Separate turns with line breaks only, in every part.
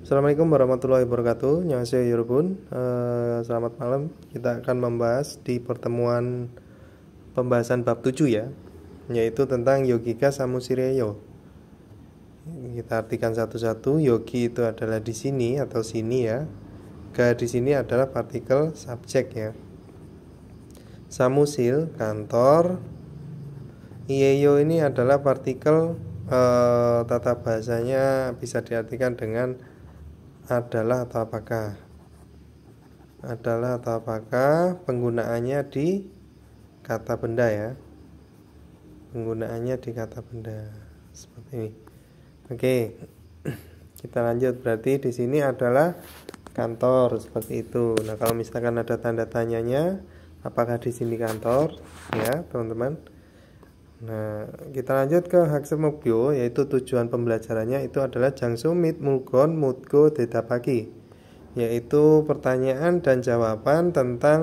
Assalamualaikum warahmatullahi wabarakatuh. Annyeonghaseyo yorobun. Selamat malam. Kita akan membahas di pertemuan pembahasan bab 7 ya, yaitu tentang yogika samusireyo. Kita artikan satu-satu. Yogi itu adalah di sini atau sini ya. Ga di sini adalah partikel subjek ya. Samusil kantor. Ieyo ini adalah partikel tata bahasanya bisa diartikan dengan adalah atau apakah. Adalah atau apakah, penggunaannya di kata benda ya. Penggunaannya di kata benda seperti ini. Oke. Kita lanjut, berarti di sini adalah kantor seperti itu. Nah, kalau misalkan ada tanda tanyanya, apakah di sini kantor ya, teman-teman? Nah, kita lanjut ke Haksemokyo, yaitu tujuan pembelajarannya itu adalah Jangsu mit mulgon mutgo dedapaki, yaitu pertanyaan dan jawaban tentang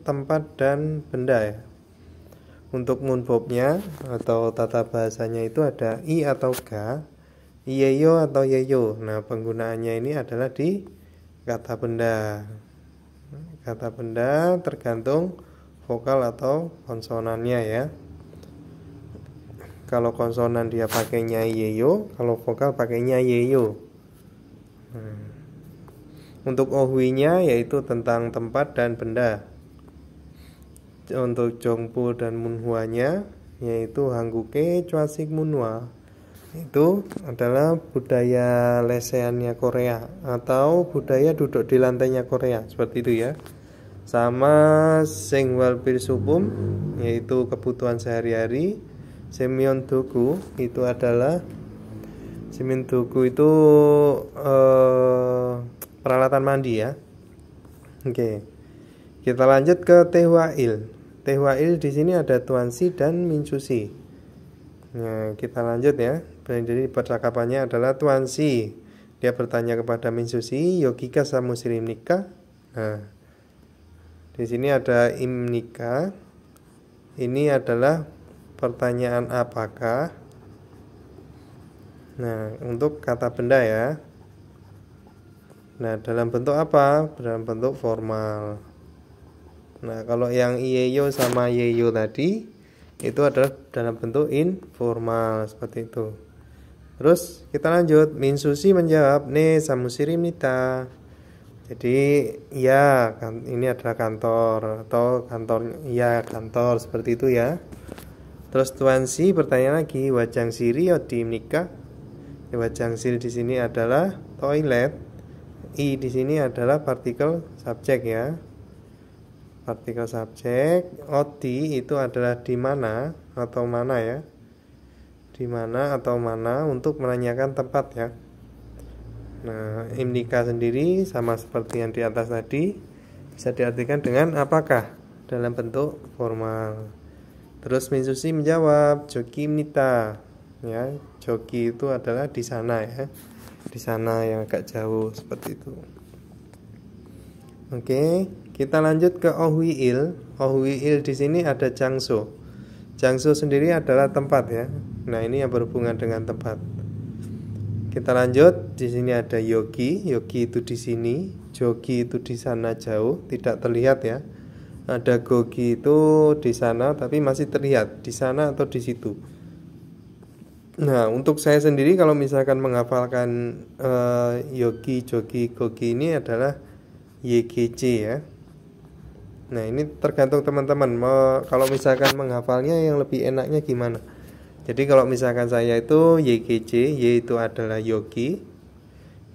tempat dan benda ya. Untuk munbobnya atau tata bahasanya itu ada i atau ga, iyeyo atau yeyo. Nah, penggunaannya ini adalah di kata benda. Kata benda tergantung vokal atau konsonannya ya. Kalau konsonan dia pakainya yeyo, kalau vokal pakainya yeyo. Untuk ohuinya yaitu tentang tempat dan benda. Untuk jongpu dan munhuanya yaitu hangguke cuasik munhwa, itu adalah budaya lesehannya Korea atau budaya duduk di lantainya Korea, seperti itu ya. Sama sengwal pirsupum yaitu kebutuhan sehari-hari. Semyon doku itu adalah peralatan mandi ya. Oke. Kita lanjut ke tehwail. Tehwail di sini ada tuansi dan minsusi. Nah, kita lanjut ya. Jadi percakapannya adalah tuansi. Dia bertanya kepada minsusi, yogika samusirimnika. Nah, di sini ada imnika. Ini adalah pertanyaan apakah. Nah, untuk kata benda ya. Nah, dalam bentuk apa? Dalam bentuk formal. Nah, kalau yang iyeyo sama yeyo tadi itu adalah dalam bentuk informal seperti itu. Terus kita lanjut. Minsusi menjawab, ne samusirimita. Jadi ya, ini adalah kantor atau kantor, ya kantor seperti itu ya. Terus tuansi bertanya lagi, wajang siri dimnika. Wajang siri di sini adalah toilet. I di sini adalah partikel subjek ya. Partikel subjek. Oti itu adalah di mana atau mana ya. Di mana atau mana untuk menanyakan tempat ya. Nah, imnika sendiri sama seperti yang di atas tadi, bisa diartikan dengan apakah dalam bentuk formal. Terus minsusi menjawab, joki mita ya. Joki itu adalah di sana ya. Di sana yang agak jauh seperti itu. Oke, kita lanjut ke ohuiil. Ohuiil di sini ada jangso. Jangso sendiri adalah tempat ya. Nah, ini yang berhubungan dengan tempat. Kita lanjut, di sini ada yogi. Yogi itu di sini, jogi itu di sana jauh, tidak terlihat ya. Ada gogi itu di sana tapi masih terlihat, di sana atau di situ. Nah, untuk saya sendiri kalau misalkan menghafalkan yogi, jogi, gogi ini adalah YGC ya. Nah, ini tergantung teman-teman kalau misalkan menghafalnya yang lebih enaknya gimana. Jadi kalau misalkan saya itu YGC, Y itu adalah yogi,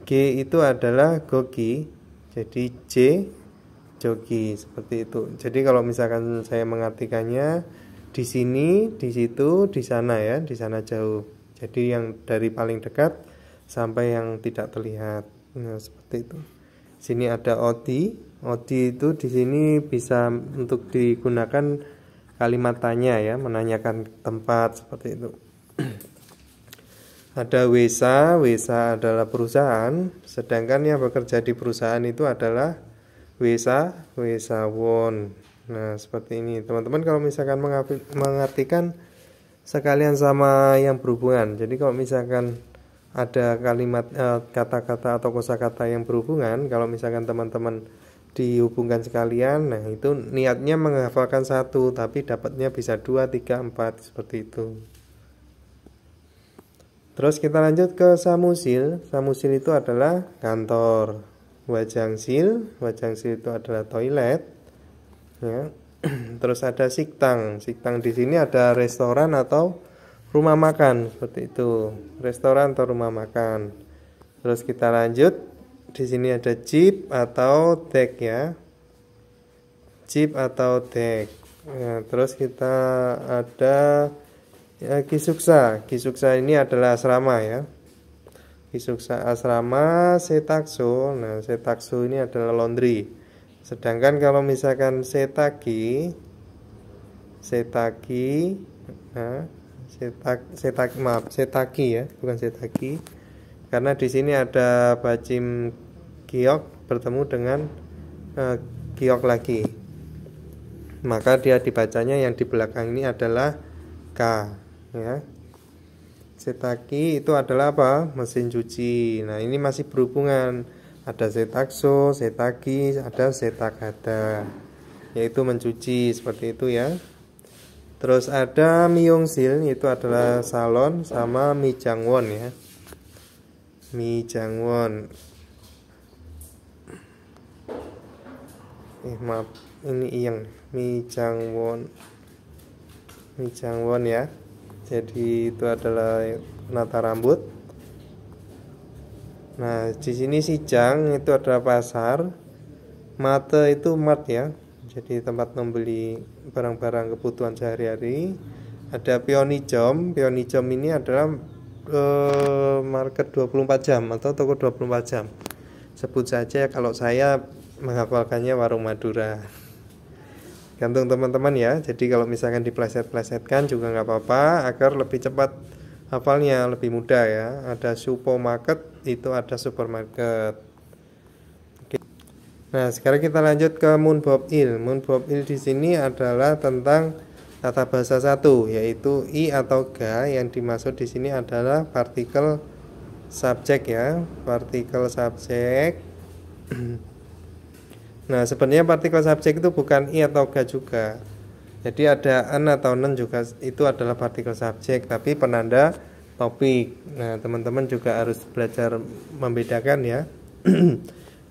G itu adalah gogi, jadi J jogi seperti itu. Jadi kalau misalkan saya mengartikannya di sini, di situ, di sana ya, di sana jauh. Jadi yang dari paling dekat sampai yang tidak terlihat. Nah, seperti itu. Sini ada odi. Odi itu di sini bisa untuk digunakan kalimat tanya ya, menanyakan tempat seperti itu. Ada wesa. Wesa adalah perusahaan, sedangkan yang bekerja di perusahaan itu adalah wesawon. Nah, seperti ini teman-teman, kalau misalkan mengartikan sekalian sama yang berhubungan. Jadi kalau misalkan ada kalimat kata-kata atau kosakata yang berhubungan, kalau misalkan teman-teman dihubungkan sekalian, nah itu niatnya menghafalkan satu tapi dapatnya bisa 2, 3, 4 seperti itu. Terus kita lanjut ke samusil. Samusil itu adalah kantor. Wajangsil itu adalah toilet ya. Terus ada siktang. Siktang di sini ada restoran atau rumah makan, seperti itu. Restoran atau rumah makan. Terus kita lanjut. Di sini ada jeep atau dek ya. Jeep atau dek. Ya, terus kita ada ya, Kisuksa. Kisuksa ini adalah asrama ya. Kisuksa asrama, setakso. Nah, setakso ini adalah laundry. Sedangkan kalau misalkan setaki, nah, setaki ya, bukan setaki. Karena di sini ada bacim giok bertemu dengan giok lagi. Maka dia dibacanya yang di belakang ini adalah K ya. Setaki itu adalah apa? Mesin cuci. Nah, ini masih berhubungan. Ada setakso, setaki, ada setakada, yaitu mencuci, seperti itu ya. Terus ada miyongsil, itu adalah salon, sama mijangwon ya. Mijangwon. Maaf, ini iyeng. Mijangwon. Mijangwon ya. Jadi itu adalah penata rambut. Nah, di sini sijang itu adalah pasar. Mate itu mart ya. Jadi tempat membeli barang-barang kebutuhan sehari-hari. Ada pionijom. Pionijom ini adalah market 24 jam atau toko 24 jam. Sebut saja kalau saya menghafalkannya warung Madura. Gantung teman-teman ya. Jadi kalau misalkan dipleset-plesetkan juga nggak apa-apa, agar lebih cepat hafalnya, lebih mudah ya. Ada supermarket, itu ada supermarket. Oke. Nah, sekarang kita lanjut ke munbob-il. Munbob-il di sini adalah tentang tata bahasa satu, yaitu i atau ga. Yang dimaksud di sini adalah partikel subjek ya, partikel subjek. Nah, sebenarnya partikel subjek itu bukan i atau ga juga. Jadi ada an atau nen juga, itu adalah partikel subjek, tapi penanda topik. Nah, teman-teman juga harus belajar membedakan ya.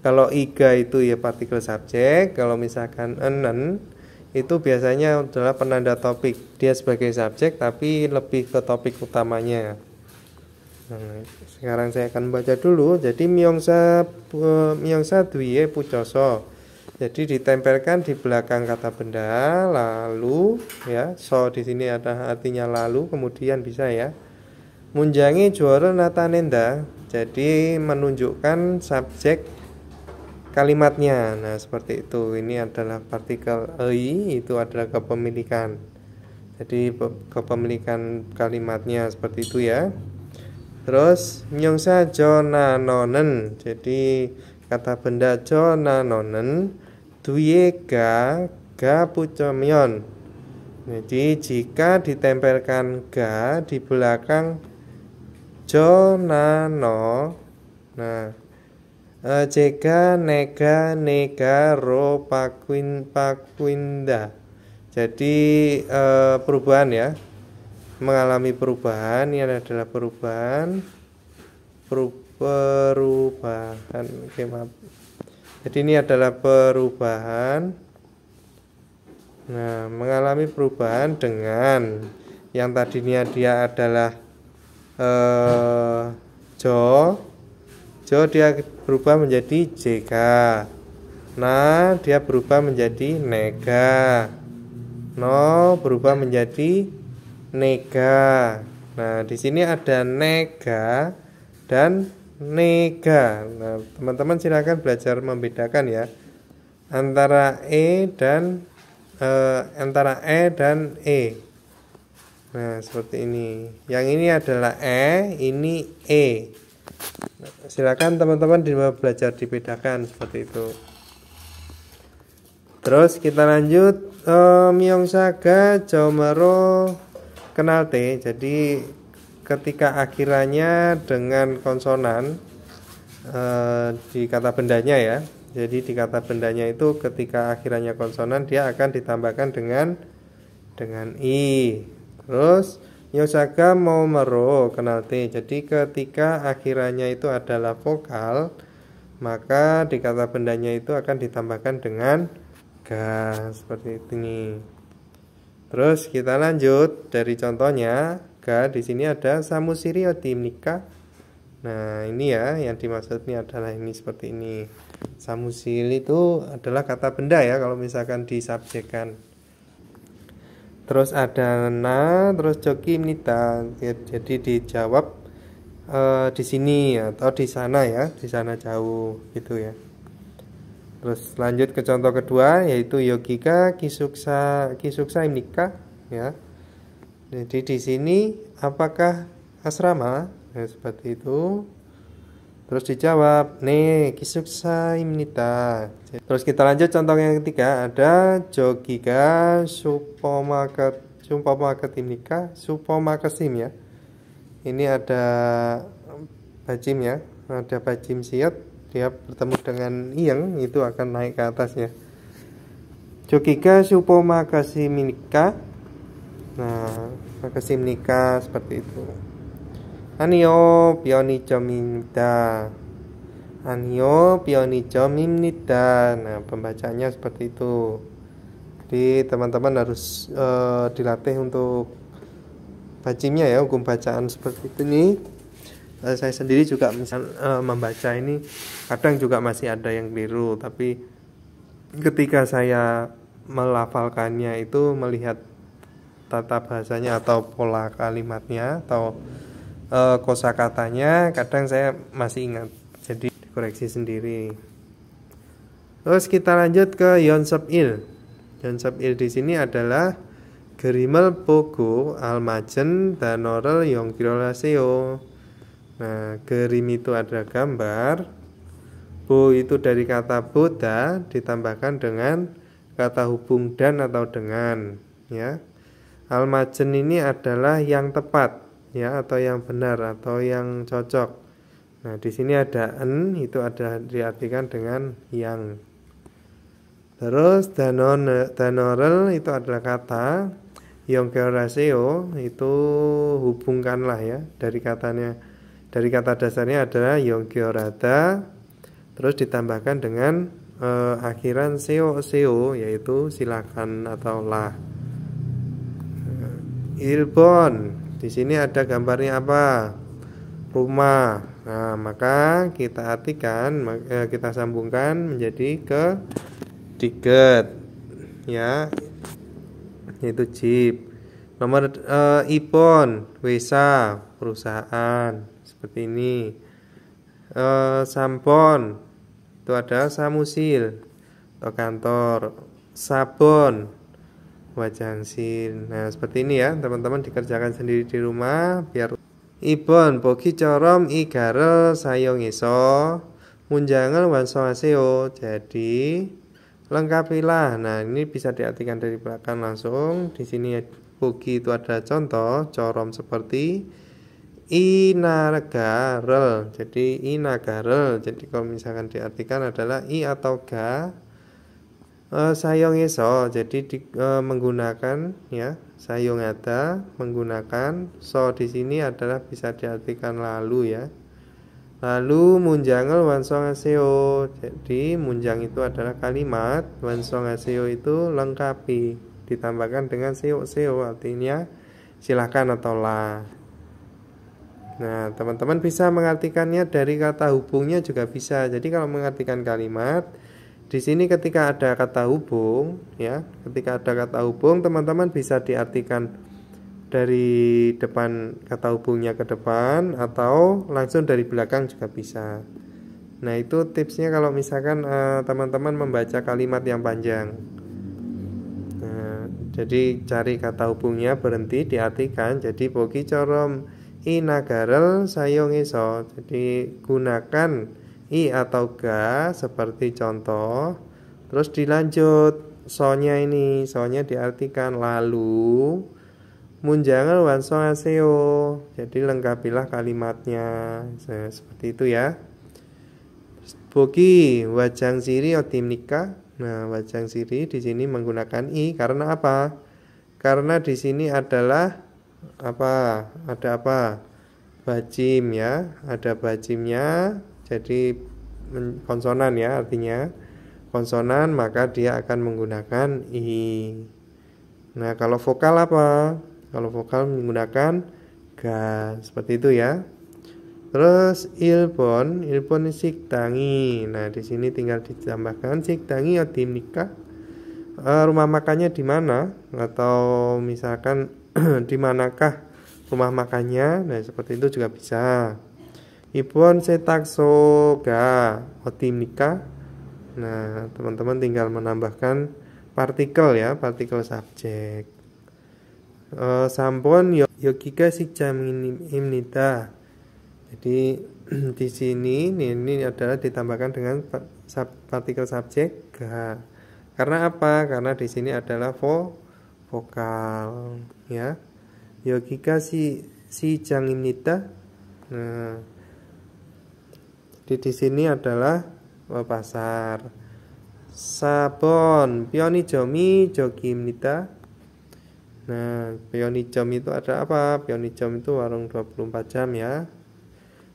Kalau iga itu ya partikel subjek, kalau misalkan enen itu biasanya adalah penanda topik. Dia sebagai subjek tapi lebih ke topik utamanya. Nah, sekarang saya akan baca dulu. Jadi myeongsa duye pucoso. Jadi ditempelkan di belakang kata benda, lalu ya, so di sini ada artinya lalu, kemudian bisa ya. Munjangi juara natanenda. Jadi menunjukkan subjek kalimatnya. Nah, seperti itu. Ini adalah partikel ei, itu adalah kepemilikan. Jadi kepemilikan kalimatnya seperti itu ya. Terus nyongsa jonanonen. Jadi kata benda jonanonen duye ga pucomyon. Jadi jika ditempelkan ga di belakang jonano, nah jega nega ro pakwinda. Jadi perubahan ya, mengalami perubahan. Ini adalah perubahan. Oke, maaf. Jadi ini adalah perubahan. Nah, mengalami perubahan dengan yang tadinya dia adalah jo dia berubah menjadi jega. Nah, dia berubah menjadi nega. No berubah menjadi nega. Nah, di sini ada nega dan nega. Nah, teman-teman silakan belajar membedakan ya antara dan e. Nah, seperti ini. Yang ini adalah ini e. Nah, silakan teman-teman belajar dibedakan seperti itu. Terus kita lanjut myeongsaga jomero kenal te. Jadi ketika akhirannya dengan konsonan di kata bendanya ya. Jadi di kata bendanya itu ketika akhirannya konsonan dia akan ditambahkan dengan i. Terus Yosaga mau mero kenal T. Jadi ketika akhirannya itu adalah vokal, maka di kata bendanya itu akan ditambahkan dengan ga seperti ini. Terus kita lanjut dari contohnya. Ga di sini ada samusiri otimnika. Nah, ini ya yang dimaksudnya adalah ini seperti ini. Samusiri itu adalah kata benda ya kalau misalkan disubjekkan. Terus ada na, terus joki minita. Jadi dijawab di sini atau di sana ya, di sana jauh gitu ya. Terus lanjut ke contoh kedua yaitu yogika kisuksa imnika ya. Jadi di sini apakah asrama? Nah, seperti itu. Terus dijawab ne kisuksa imnita. Terus kita lanjut contoh yang ketiga ada jogika supamaket imnika supamakesim ya. Ini ada bajim ya, ada bajim siot, dia bertemu dengan iyeng itu akan naik ke atas ya. Jogika supamakesimnika. Nah, makasimnika seperti itu. Anio pionicho mimnida. Anio pionicho mimnida. Nah, pembacanya seperti itu. Jadi teman-teman harus dilatih untuk bacimnya ya, hukum bacaan seperti itu nih. Saya sendiri juga misal membaca ini kadang juga masih ada yang keliru, tapi ketika saya melafalkannya itu melihat tata bahasanya atau pola kalimatnya atau kosakatanya kadang saya masih ingat, jadi dikoreksi sendiri. Terus kita lanjut ke Yonsop Il. Yonsop Il di sini adalah gerimel pogo almajen danorel yongkirolaseo. Nah, gerim itu adalah gambar, bo itu dari kata boda ditambahkan dengan kata hubung dan atau dengan ya. Almajen ini adalah yang tepat ya, atau yang benar atau yang cocok. Nah, di sini ada en itu ada diartikan dengan yang. Terus danorel itu adalah kata yongkeraseo itu hubungkanlah ya, dari kata dasarnya adalah yongkerada terus ditambahkan dengan akhiran seo yaitu silakan atau lah. Ilbon, di sini ada gambarnya apa? Rumah. Nah, maka kita artikan, kita sambungkan menjadi ke tiket, ya, yaitu jeep. Nomor ipon, wesa, perusahaan, seperti ini. Sampon, itu ada samusil atau kantor. Sabon, wajangsin. Nah, seperti ini ya, teman-teman dikerjakan sendiri di rumah biar ibon bogi corom igare sayong iso munjangal wanso aseo. Jadi lengkapilah. Nah, ini bisa diartikan dari belakang langsung. Di sini bogi itu ada contoh corom seperti inagarel. Jadi inagarel. Jadi kalau misalkan diartikan adalah i atau ga. Sayong iso, jadi menggunakan ya, sayong ada menggunakan so di sini adalah bisa diartikan lalu ya. Lalu munjangal wansong aseo, jadi munjang itu adalah kalimat, wansong aseo itu lengkapi, ditambahkan dengan seo artinya silakan atau lah. Nah, teman-teman bisa mengartikannya dari kata hubungnya juga bisa. Jadi kalau mengartikan kalimat di sini ketika ada kata hubung ya, ketika ada kata hubung teman-teman bisa diartikan dari depan kata hubungnya ke depan atau langsung dari belakang juga bisa. Nah, itu tipsnya kalau misalkan teman-teman membaca kalimat yang panjang. Nah, jadi cari kata hubungnya, berhenti, diartikan. Jadi bogi corom inagarel sayong iso. Jadi gunakan i atau ga seperti contoh. Terus dilanjut sonya ini, sonya diartikan lalu munjangan wansongaseo. Jadi lengkapilah kalimatnya. Nah, seperti itu ya. Bogi wajang siri otimnika. Nah, wajang siri di sini menggunakan i karena apa? Karena di sini adalah apa? Ada apa? Bajim ya, ada bajimnya. Jadi konsonan ya, artinya konsonan, maka dia akan menggunakan i. Nah, kalau vokal apa? Kalau vokal menggunakan ga, seperti itu ya. Terus ilpon sikdangi. Nah, di sini tinggal ditambahkan sikdangi otimnika. Rumah makannya di mana? Atau misalkan di manakah rumah makannya? Nah, seperti itu juga bisa. Ipon setakso ga otimnika. Nah, teman-teman tinggal menambahkan partikel ya, partikel subjek. Sampun yogiga sikjam imnida. Jadi di sini ini adalah ditambahkan dengan partikel subjek ga. Karena apa? Karena di sini adalah vokal ya. Yogiga sikjam imnida. Nah, jadi di sini adalah pasar. Sabon pionijomi jogimnida. Nah, Pionijom itu ada apa? Pionijom itu warung 24 jam ya.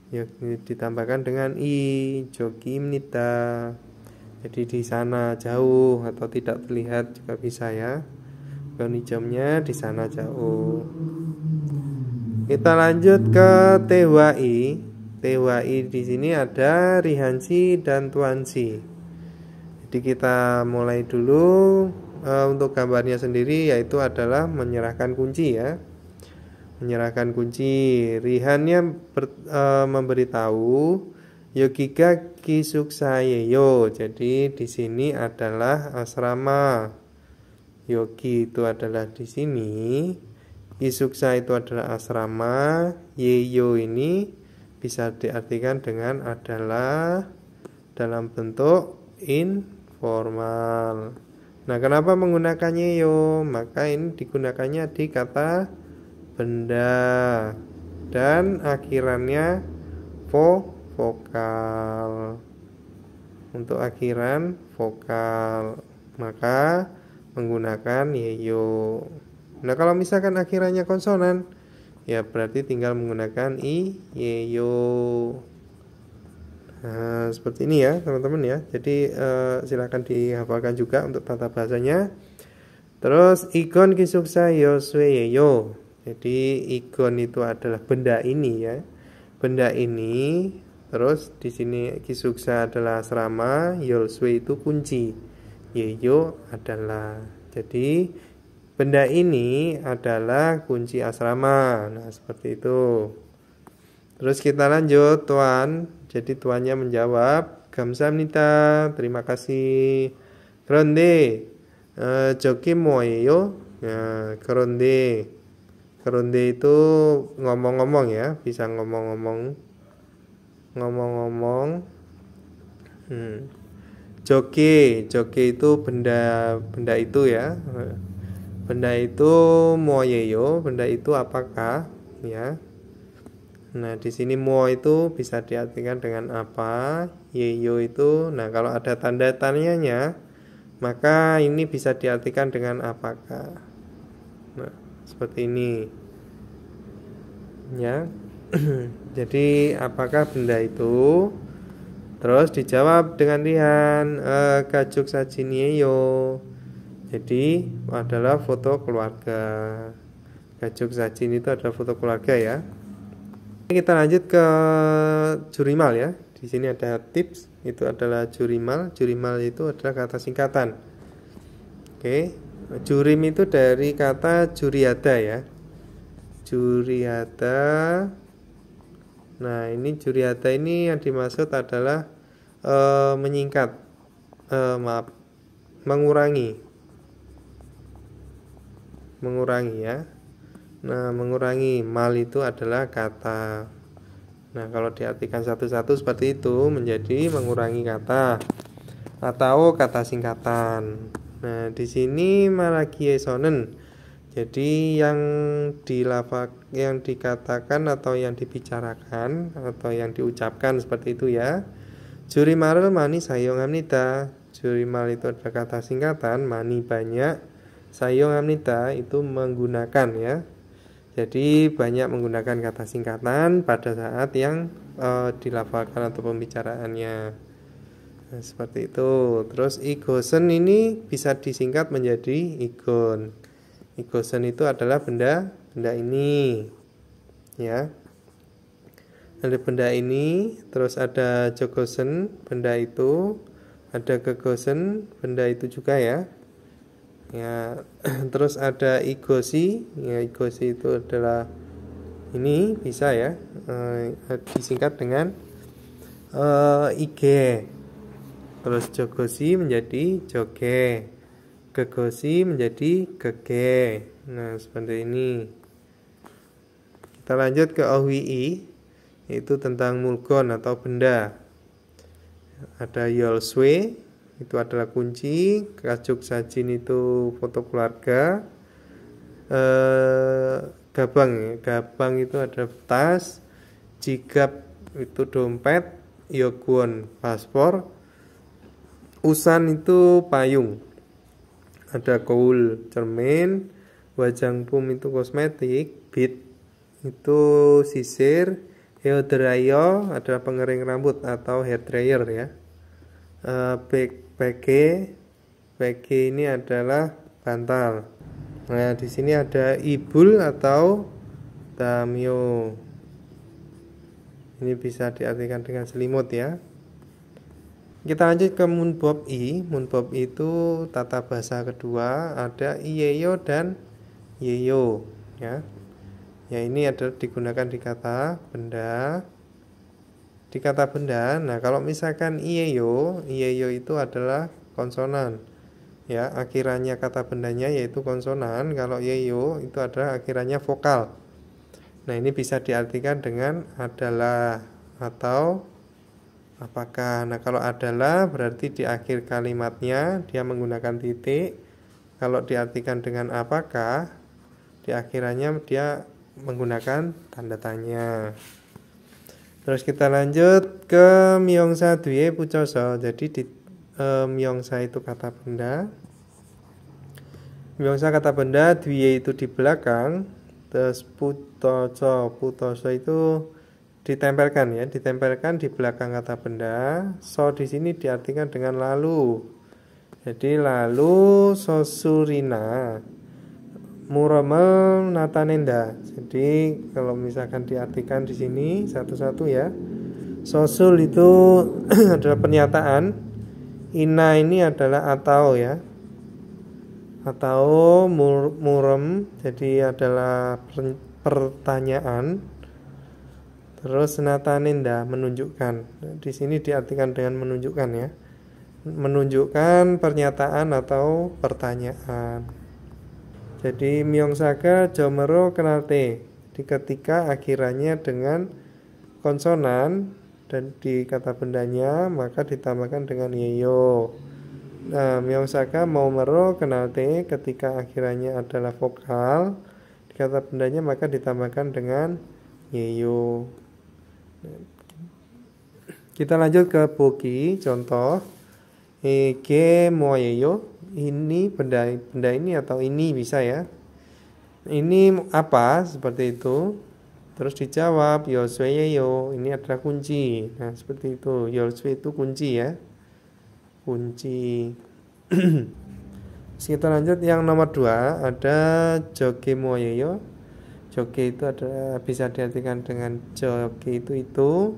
Ya, ditambahkan dengan i, jogimnida. Jadi di sana jauh atau tidak terlihat juga bisa ya. Pionijomnya di sana jauh. Kita lanjut ke TWI. TWI di sini ada Rihansi dan Tuansi. Jadi kita mulai dulu. Untuk gambarnya sendiri yaitu adalah menyerahkan kunci ya. Menyerahkan kunci. Rihannya memberitahu yogiga kisuksayeyo. Jadi di sini adalah asrama. Yogi itu adalah di sini. Kisuksa itu adalah asrama. Yeyo ini bisa diartikan dengan adalah dalam bentuk informal. Nah, kenapa menggunakannya yo? Maka ini digunakannya di kata benda dan akhirannya vokal. Untuk akhiran vokal, maka menggunakan yeyo. Nah, kalau misalkan akhirannya konsonan, ya berarti tinggal menggunakan i, yeyo. Nah, seperti ini ya teman-teman ya. Jadi silakan dihafalkan juga untuk tata bahasanya. Terus ikon kisuksa yosweyeyo. Jadi ikon itu adalah benda ini ya. Benda ini. Terus di sini kisuksa adalah asrama, yoswe itu kunci. Yeyo adalah. Jadi benda ini adalah kunci asrama. Nah, seperti itu. Terus kita lanjut, tuan. Jadi tuannya menjawab, 감사합니다. Terima kasih. 그런데 저기 뭐예요? Ya, 그런데 itu ngomong-ngomong ya, bisa ngomong-ngomong. Joki itu benda itu ya. Benda itu 뭐예요? Benda itu apakah? Ya. Nah, di sini mo itu bisa diartikan dengan apa? Yeyo itu, nah kalau ada tanda tanyanya, maka ini bisa diartikan dengan apakah. Nah, seperti ini. Ya. Jadi, apakah benda itu? Terus dijawab dengan rihan, gajuk sajinyeyo. Jadi, adalah foto keluarga. Gajuk sajin itu adalah foto keluarga ya. Kita lanjut ke jurimal ya. Di sini ada tips, itu adalah jurimal. Jurimal itu adalah kata singkatan. Oke. Jurim itu dari kata juriada ya. Juriada. Nah, ini juriada ini yang dimaksud adalah menyingkat. Mengurangi ya. Nah, mengurangi mal itu adalah kata. Nah, kalau diartikan satu-satu seperti itu menjadi mengurangi kata atau kata singkatan. Nah, di sini malagiesonen Jadi yang dikatakan atau yang dibicarakan atau yang diucapkan seperti itu ya. Jurimal mani sayong amnita. Jurimal itu adalah kata singkatan, mani banyak, sayong amnita itu menggunakan ya. Jadi banyak menggunakan kata singkatan pada saat yang dilafalkan atau pembicaraannya. Nah, seperti itu. Terus igosen ini bisa disingkat menjadi igon. Igosen itu adalah benda ini ya. Ada benda ini, terus ada jogosen, benda itu, ada gegosen, benda itu juga ya. Ya, terus ada igosi, ya igosi itu adalah ini bisa ya, disingkat dengan ige. Terus jogosi menjadi joge, gegosi menjadi gege. Nah, seperti ini. Kita lanjut ke ohwii, yaitu tentang mulgon atau benda. Ada yolswe, itu adalah kunci. Kajuk sajin itu foto keluarga. Gabang ya. Gabang itu ada tas. Jigap itu dompet. Yoguon paspor. Usan itu payung. Ada koul cermin. Wajangpum itu kosmetik. Bit itu sisir. Hair dryer adalah pengering rambut atau hair dryer ya. PG ini adalah bantal. Nah, di sini ada ibul atau damyo. Ini bisa diartikan dengan selimut ya. Kita lanjut ke munbob i. Munbob itu tata bahasa kedua, ada iyeyo dan yeyo ya. Ya, ini adalah digunakan di kata benda. Di kata benda, nah kalau misalkan iyeyo itu adalah konsonan. Ya, akhirannya kata bendanya yaitu konsonan. Kalau yeyo itu adalah akhirannya vokal. Nah, ini bisa diartikan dengan adalah atau apakah. Nah, kalau adalah berarti di akhir kalimatnya dia menggunakan titik. Kalau diartikan dengan apakah, di akhirannya dia menggunakan tanda tanya. Terus kita lanjut ke myongsa due pucoso. Jadi di myongsa itu kata benda. Myongsa kata benda, due itu di belakang. Terus putoso itu ditempelkan ya, ditempelkan di belakang kata benda. So di sini diartikan dengan lalu. Jadi lalu sosurina muramel natanenda. Jadi kalau misalkan diartikan di sini satu-satu ya. Sosul itu adalah pernyataan. Ina ini adalah atau ya. Atau murem jadi adalah pertanyaan. Terus natanenda menunjukkan. Di sini diartikan dengan menunjukkan ya. Menunjukkan pernyataan atau pertanyaan. Jadi myongsaga jomero kenarte. Di ketika akhirannya dengan konsonan dan di kata bendanya maka ditambahkan dengan yeyo. Nah, myongsaga mau mero kenarte ketika akhirannya adalah vokal. Di kata bendanya maka ditambahkan dengan yeyo. Kita lanjut ke bogi, contoh ege moyeyo. Ini benda ini atau ini bisa ya. Ini apa? Seperti itu. Terus dijawab yosweyeyo. Ini adalah kunci. Nah, seperti itu. Yoswe itu kunci ya. Kunci. Kita lanjut yang nomor 2. Ada joge moyeyo. Joge itu ada bisa diartikan dengan joge itu,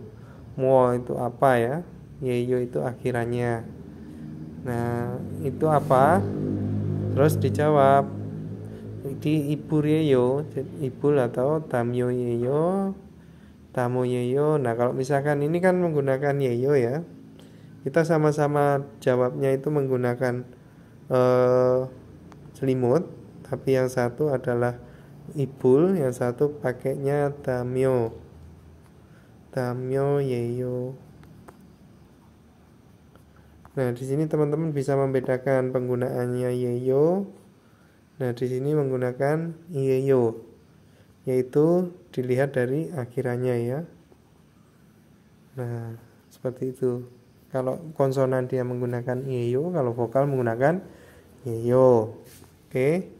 mo itu apa ya, yeyo itu akhirannya. Nah, itu apa? Terus dijawab di ibul yeyo, ibul atau tamyo yeyo, tamo yeyo. Nah, kalau misalkan ini kan menggunakan yeyo ya, kita sama-sama jawabnya itu menggunakan selimut, tapi yang satu adalah ibul, yang satu pakainya tamyo yeyo. Nah, di sini teman-teman bisa membedakan penggunaannya yeyo Nah, di sini menggunakan ieyo, yaitu dilihat dari akhirannya ya. Nah, seperti itu. Kalau konsonan dia menggunakan ieyo, kalau vokal menggunakan ieyo. Oke.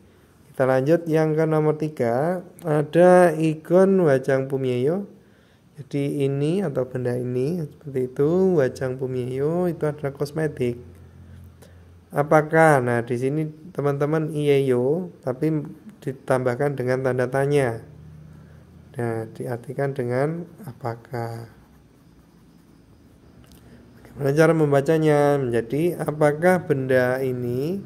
Kita lanjut yang ke nomor 3. Ada ikon wajang pumieyo. Jadi ini atau benda ini seperti itu, wajang pumieyo itu adalah kosmetik. Apakah? Nah, di sini teman-teman ieyo tapi ditambahkan dengan tanda tanya. Nah, diartikan dengan apakah. Bagaimana cara membacanya? Menjadi apakah benda ini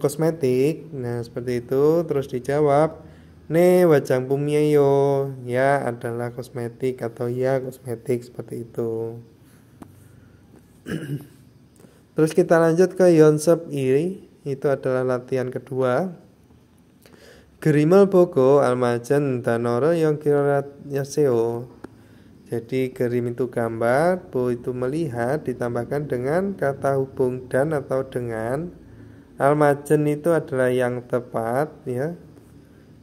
kosmetik? Nah, seperti itu. Terus dijawab, ne wajang pumieyo, ya adalah kosmetik atau ya kosmetik, seperti itu. Terus kita lanjut ke Yonsep iri, itu adalah latihan kedua. Gerimel bogo almajen danoro yongkirat yaseo. Jadi gerim itu gambar, bo itu melihat, ditambahkan dengan kata hubung dan atau dengan. Almajen itu adalah yang tepat ya.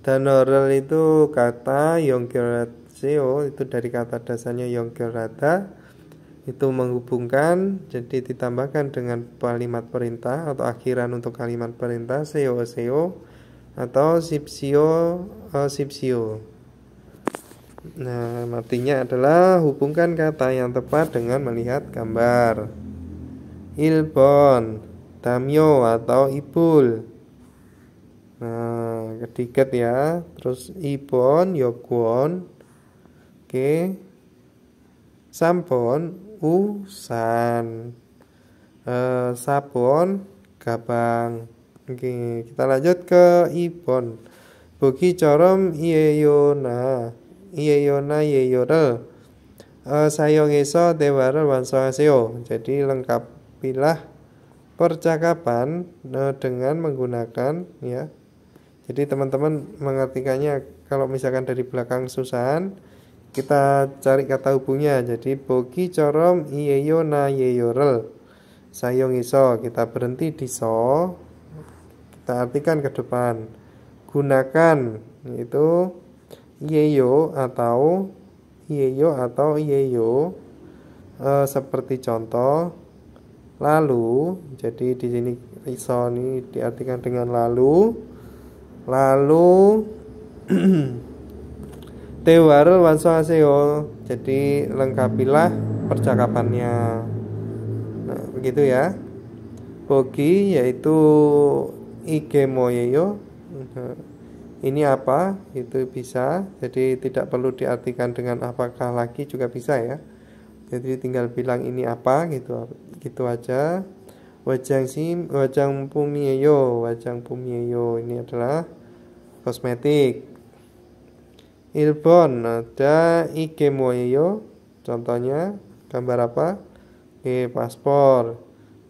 Danorel itu kata, yongkirateo itu dari kata dasarnya yongkirata, itu menghubungkan, jadi ditambahkan dengan kalimat perintah atau akhiran untuk kalimat perintah, seo seo atau sipsio sipsio. Nah, artinya adalah hubungkan kata yang tepat dengan melihat gambar. Ilbon, damyo atau ibul. Nah, ketiga ya. Terus ibon, yokwon. Oke. Sampon, usan. Sapon, gabang. Oke, kita lanjut ke ibon. Bogi corom iyeyona. Iyeyona yeyorel. Sayongeso dewarel wansoaseo. Jadi lengkapilah percakapan dengan menggunakan ya. Jadi teman-teman mengartikannya, kalau misalkan dari belakang susahan, kita cari kata hubungnya. Jadi bogi corom iyeyo na yeyorel sayongiso, kita berhenti di so, kita artikan ke depan. Gunakan itu iyeyo atau iyeyo seperti contoh. Lalu, jadi di sini iso ini diartikan dengan lalu tewarel wanso aseo, jadi lengkapilah percakapannya. Nah, begitu ya. Bogi yaitu igemoyeyo. Ini apa? Itu bisa. Jadi tidak perlu diartikan dengan apakah lagi, juga bisa ya. Jadi tinggal bilang ini apa gitu. Gitu aja. Wajang pumieyo ini adalah kosmetik. Ilbon ada igemoyeyo, contohnya gambar apa? Paspor.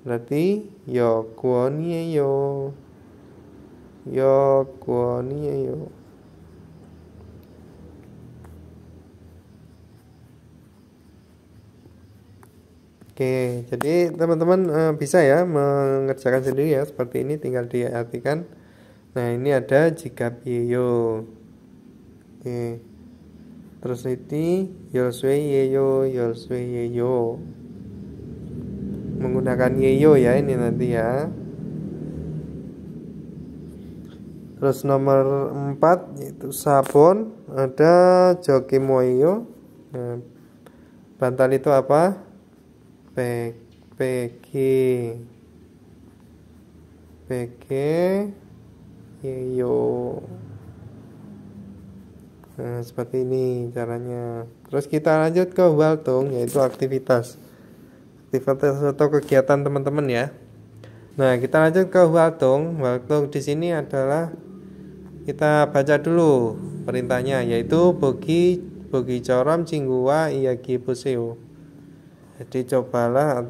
Berarti yokuonieyo. Oke, jadi teman-teman bisa ya mengerjakan sendiri ya, seperti ini tinggal diartikan. Nah, ini ada jika biyo. Oke. Terus ini yoswe yeyo. Menggunakan yeyo ya ini nanti ya. Terus nomor 4 yaitu sabon, ada jokimoyo. Nah, bantal itu apa? PG yeyo. Nah, seperti ini caranya. Terus kita lanjut ke waltung, yaitu aktivitas atau kegiatan teman-teman ya. Nah, kita lanjut ke waltung. Waltung di sini adalah, kita baca dulu perintahnya, yaitu bogi corom cingguwa iyagi puseo. Jadi cobalah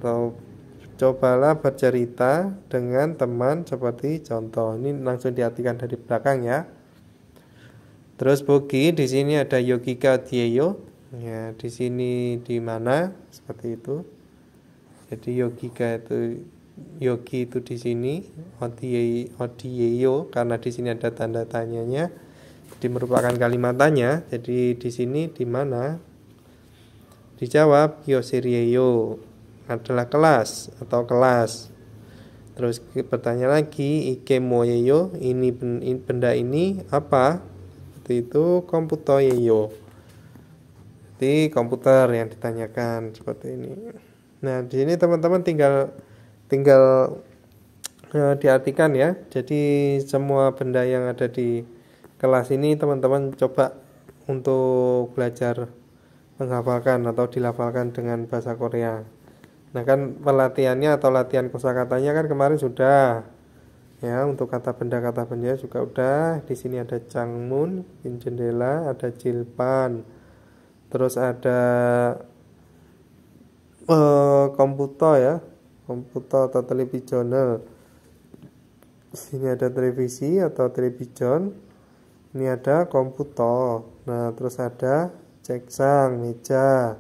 bercerita dengan teman seperti contoh. Ini langsung diartikan dari belakang ya. Terus bogi di sini ada yogika dieyo. Ya, di sini di mana? Seperti itu. Jadi yogika itu yogi itu di sini, odieyo karena di sini ada tanda tanyanya. Jadi merupakan kalimat tanya. Jadi di sini di mana? Dijawab yosirieyo adalah kelas atau kelas. Terus bertanya lagi, ikemoyeyo, ini benda ini apa? Itu komputoyeyo. Jadi komputer yang ditanyakan seperti ini. Nah, di sini teman-teman tinggal diartikan ya. Jadi semua benda yang ada di kelas ini teman-teman coba untuk belajar menghafalkan atau dilafalkan dengan bahasa Korea. Nah, kan pelatihannya atau latihan kosakatanya kan kemarin sudah. Ya, untuk kata benda juga udah. Di sini ada changmun, jendela, ada jilpan. Terus ada komputer ya, komputer atau televisional. Di sini ada televisi atau television. Ini ada komputer. Nah, terus ada ceksang, meja.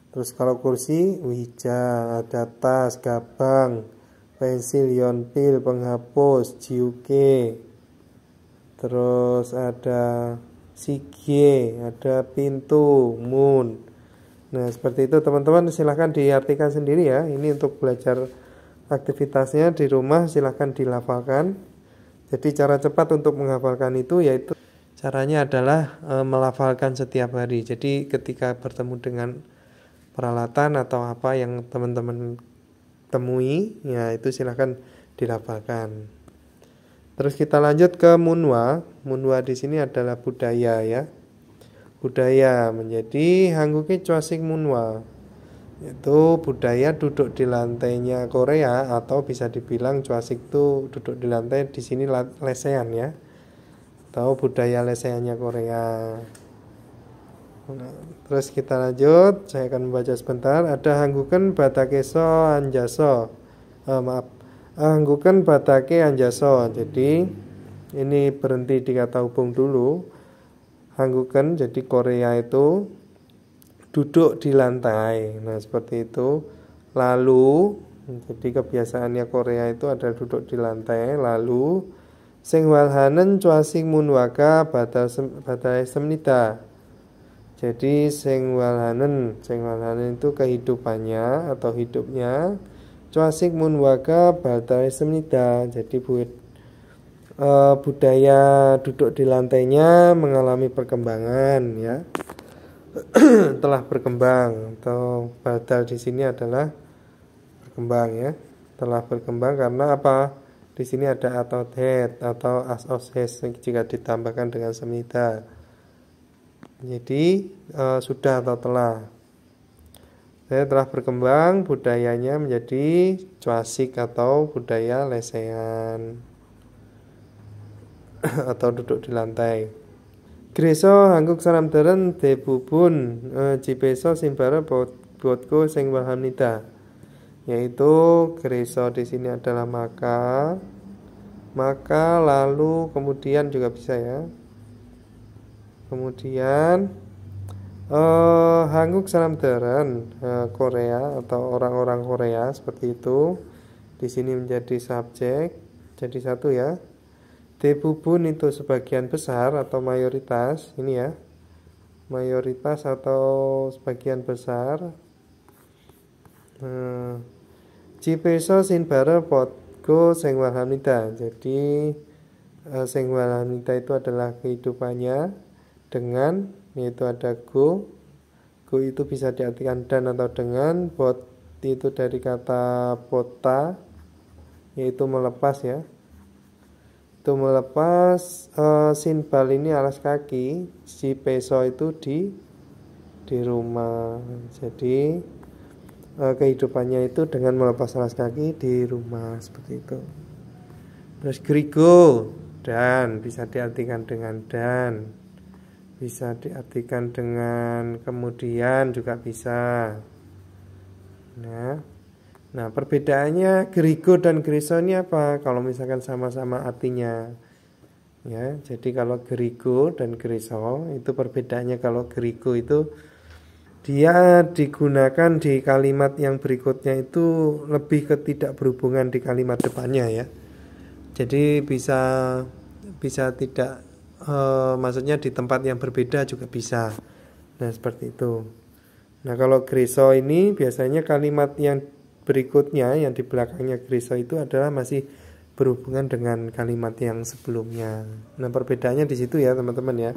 Terus kalau kursi, wija. Ada tas, gabang, pensil, yonpil, penghapus, jiuke. Terus ada sige, ada pintu, mun. Nah, seperti itu teman-teman, silahkan diartikan sendiri ya. Ini untuk belajar aktivitasnya di rumah, silahkan dilafalkan. Jadi cara cepat untuk menghafalkan itu yaitu caranya adalah melafalkan setiap hari. Jadi ketika bertemu dengan peralatan atau apa yang teman-teman temui, ya itu silahkan dilafalkan. Terus kita lanjut ke munwa. Munwa di sini adalah budaya ya. Budaya menjadi hangguke cuasik munwa. Itu budaya duduk di lantainya Korea, atau bisa dibilang cuasik itu duduk di lantai, di sini lesehan ya. Atau budaya lesehannya Korea. Nah, terus kita lanjut, saya akan membaca sebentar. Ada hangguken batakeso anjaso. Hangguken batake anjaso. Jadi ini berhenti di kata hubung dulu. Hangguken, jadi Korea itu duduk di lantai. Nah, seperti itu. Lalu, jadi kebiasaannya Korea itu adalah duduk di lantai. Lalu, sing walhanen cuasing munwaka batal semnita. Jadi sing walhanen itu kehidupannya atau hidupnya. Cuasing munwaka batal semnita. Jadi budaya duduk di lantainya mengalami perkembangan ya. Telah berkembang, atau badal di sini adalah berkembang ya. Telah berkembang karena apa? Di sini ada atau head atau as jika ditambahkan dengan semnita. Jadi sudah atau telah. Saya telah berkembang budayanya menjadi cuasik atau budaya lesehan atau duduk di lantai. Greso hangguk salam deren debubun jipeso simbara botko sing wahamnida. Yaitu greso di sini adalah maka lalu kemudian juga bisa ya. Kemudian hangguk salam deren Korea atau orang-orang Korea seperti itu. Di sini menjadi subjek, jadi satu ya. Debubun itu sebagian besar atau mayoritas, ini ya, mayoritas atau sebagian besar. Cipeso sinbara potgo sing walhamnida. Jadi sing walhamnida itu adalah kehidupannya dengan, yaitu ada go itu bisa diartikan dan atau dengan. Bot itu dari kata bota, yaitu melepas ya. Itu melepas. Sinbal ini alas kaki, si peso itu di rumah. Jadi kehidupannya itu dengan melepas alas kaki di rumah seperti itu. Terus grigo, dan bisa diartikan dengan dan, bisa diartikan dengan kemudian juga bisa. Nah, perbedaannya Grigo dan Griso ini apa? Kalau misalkan sama-sama artinya ya, jadi kalau Grigo dan Griso itu perbedaannya, kalau Grigo itu dia digunakan di kalimat yang berikutnya itu lebih ke tidak berhubungan di kalimat depannya ya. Jadi bisa tidak maksudnya di tempat yang berbeda juga bisa. Nah, seperti itu. Nah, kalau Griso ini biasanya kalimat yang berikutnya yang di belakangnya Griso itu adalah masih berhubungan dengan kalimat yang sebelumnya. Nah, perbedaannya di situ ya, teman-teman ya.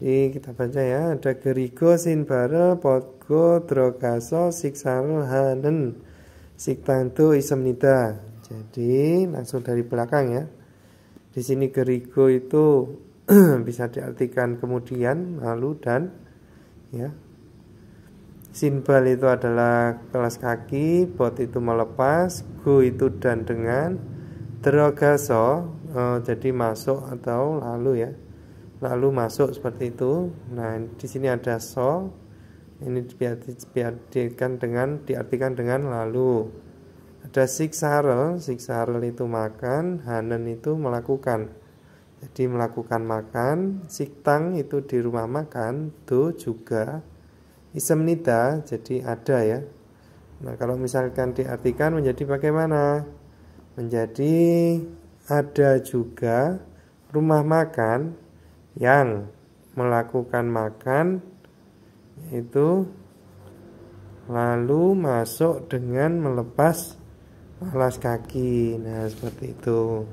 Jadi kita baca ya, ada Gerigo Sinbara Podgo Drogaso Siksarul Hanen Siktantu Isemnida. Jadi langsung dari belakang ya. Di sini Gerigo itu bisa diartikan kemudian, lalu, dan ya. Sinbal itu adalah kelas kaki, bot itu melepas, go itu dan dengan, drogaso jadi masuk atau lalu ya, lalu masuk seperti itu. Nah, di sini ada so, ini diartikan dengan lalu. Ada siksarel itu makan, hanen itu melakukan, jadi melakukan makan, siktang itu di rumah makan, do juga, isemnida jadi ada ya. Nah, kalau misalkan diartikan menjadi bagaimana? Menjadi ada juga rumah makan yang melakukan makan itu lalu masuk dengan melepas alas kaki. Nah, seperti itu.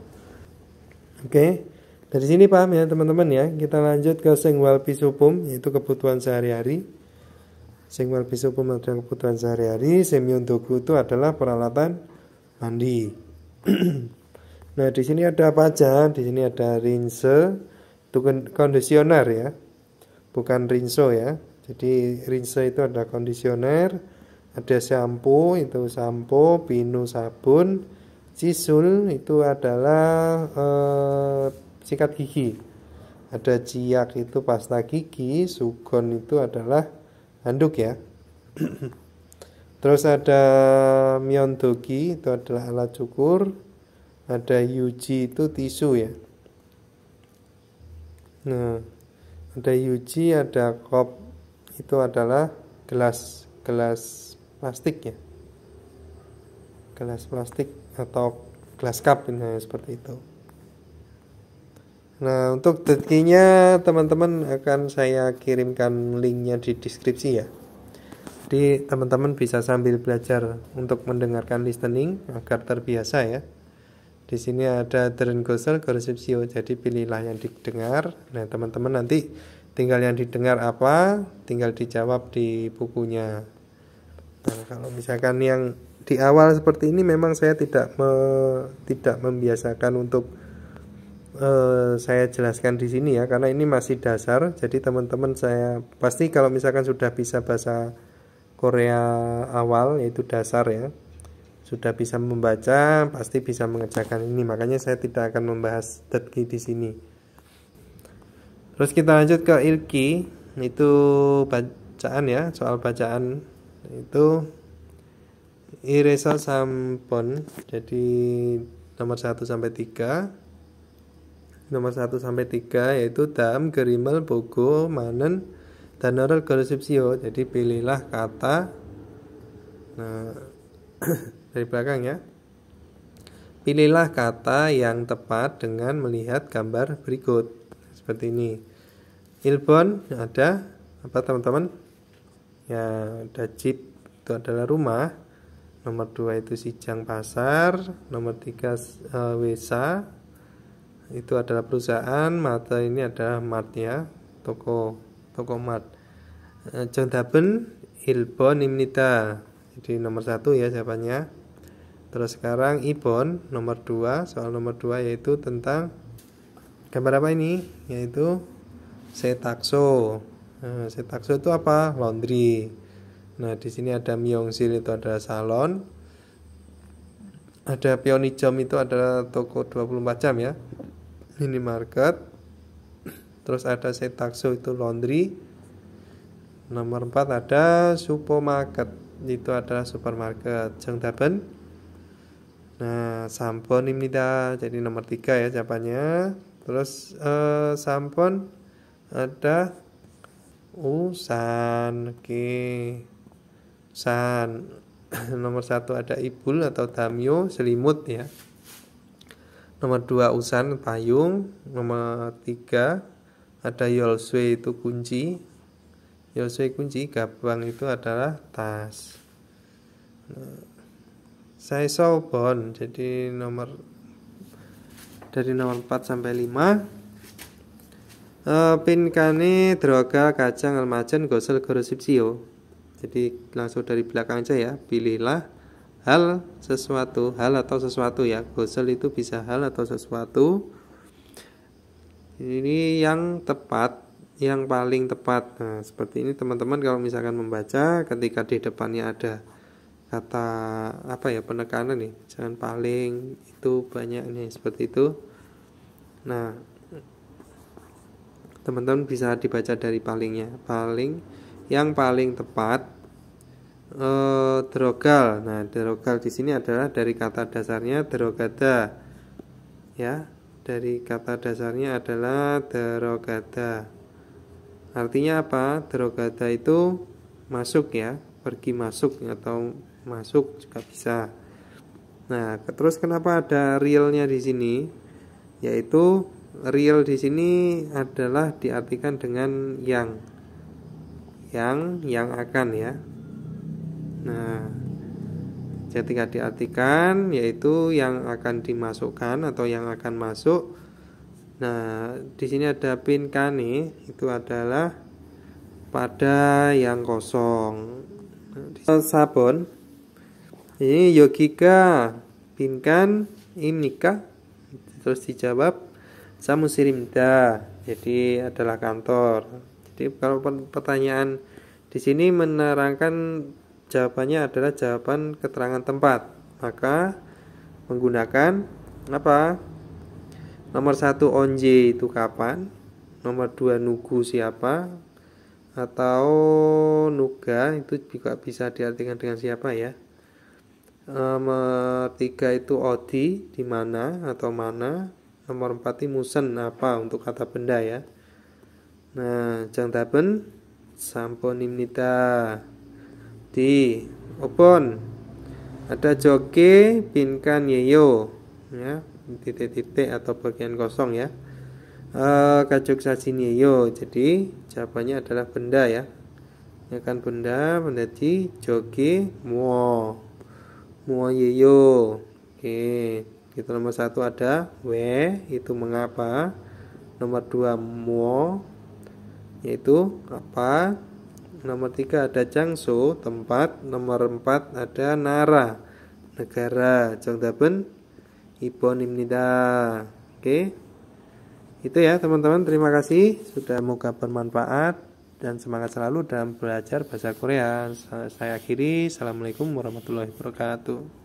Oke. Dari sini paham ya teman-teman ya. Kita lanjut ke sengwal pisupum, yaitu kebutuhan sehari-hari. Sengwal pisupum adalah kebutuhan sehari-hari. Semyondogu itu adalah peralatan mandi. Nah, di sini ada apa aja? Di sini ada rinse, itu kondisioner ya, bukan rinso ya. Jadi rinse itu ada kondisioner, ada shampoo itu sampo, pinu sabun, cisul itu adalah sikat gigi, ada ciak itu pasta gigi, sugon itu adalah handuk ya. Terus ada myondogi itu adalah alat cukur, ada yuji itu tisu ya. Nah, ada yuji, ada kop itu adalah gelas plastik ya, gelas plastik atau gelas cup ini seperti itu. Nah, untuk detiknya teman-teman akan saya kirimkan linknya di deskripsi ya. Jadi teman-teman bisa sambil belajar untuk mendengarkan listening agar terbiasa ya. Di sini ada Drengosel Gorsipsio, jadi pilihlah yang didengar. Nah, teman-teman nanti tinggal yang didengar apa, tinggal dijawab di bukunya. Nah, kalau misalkan yang di awal seperti ini memang saya tidak membiasakan untuk saya jelaskan di sini ya, karena ini masih dasar. Jadi teman-teman saya pasti kalau misalkan sudah bisa bahasa Korea awal yaitu dasar ya, sudah bisa membaca, pasti bisa mengerjakan ini. Makanya saya tidak akan membahas detki di sini. Terus kita lanjut ke ilki, itu bacaan ya, soal bacaan itu iresa sampon. Jadi nomor 1 sampai 3. Nomor 1 sampai 3 yaitu dam, gerimel, bogo, manen, dan oral gorsipsio. Jadi pilihlah kata. Nah, dari belakang ya. Pilihlah kata yang tepat dengan melihat gambar berikut. Seperti ini. Ilbon ada apa teman-teman? Ya, ada jeep itu adalah rumah. Nomor 2 itu sijang pasar. Nomor 3 wesa itu adalah perusahaan. Mata ini adalah mart ya, toko mart. Jondaben ilbon imnita. Jadi nomor 1 ya jawabannya. Terus sekarang ibon nomor 2, soal nomor 2 yaitu tentang gambar apa ini? Yaitu setakso. Nah, setakso itu apa? Laundry. Nah, di sini ada myeongsil itu adalah salon. Ada pyeonijom itu adalah toko 24 jam ya, minimarket. Terus ada setakso itu laundry. Nomor 4 ada supermarket, itu adalah supermarket. Jongdaben. Nah, sampon입니다. Jadi nomor 3 ya jawabannya. Terus sampon ada Usan. Oke. Usan. Nomor 1 ada ibul atau damyo, selimut ya. Nomor 2 usan, payung. Nomor 3 ada yolswe, itu kunci. Yolswe kunci, gabang itu adalah tas. Saya sobon, jadi dari nomor 4 sampai 5. Pinkane droga kacang almajen gosel gorosipsio. Jadi langsung dari belakang aja ya. Pilihlah hal atau sesuatu ya. Gosel itu bisa hal atau sesuatu. Ini yang tepat, yang paling tepat. Nah, seperti ini teman-teman kalau misalkan membaca ketika di depannya ada kata penekanan nih, jangan paling, itu banyak nih seperti itu. Nah, teman-teman bisa dibaca dari palingnya. Yang paling tepat derogal. Nah, derogal di sini adalah dari kata dasarnya derogada. Ya, dari kata dasarnya adalah derogada. Artinya apa? Derogada itu masuk ya, pergi masuk atau masuk juga bisa. Nah, terus kenapa ada realnya di sini? Yaitu real di sini adalah diartikan dengan yang akan ya. Nah, ketika diartikan yaitu yang akan dimasukkan atau yang akan masuk. Nah, di sini ada pinkane, itu adalah pada yang kosong. Sabon ini yogika, pinkan imnika, terus dijawab samusirimda, jadi adalah kantor. Jadi kalau pertanyaan di sini menerangkan jawabannya adalah jawaban keterangan tempat, maka menggunakan apa? Nomor 1 onje itu kapan, nomor 2 nugu siapa, atau nuga itu juga bisa diartikan dengan siapa ya. Nomor 3 itu odi, di mana atau mana. Nomor 4 itu musen, apa, untuk kata benda ya. Nah, jangdaben samponimnida di opon ada joge pinkan yeyo ya, titik-titik atau bagian kosong ya. Kajuk sasin yeyo, jadi jawabannya adalah benda ya. Ya kan, benda menjadi joge muo yeyo. Oke, kita nomor 1 ada we, itu mengapa. Nomor 2 muo, yaitu apa. Nomor 3 ada jangso, tempat. Nomor 4 ada nara, negara. Jangdaben ibonimnida. Oke, itu ya teman-teman. Terima kasih sudah, semoga bermanfaat dan semangat selalu dalam belajar bahasa Korea. Saya akhiri. Assalamualaikum warahmatullahi wabarakatuh.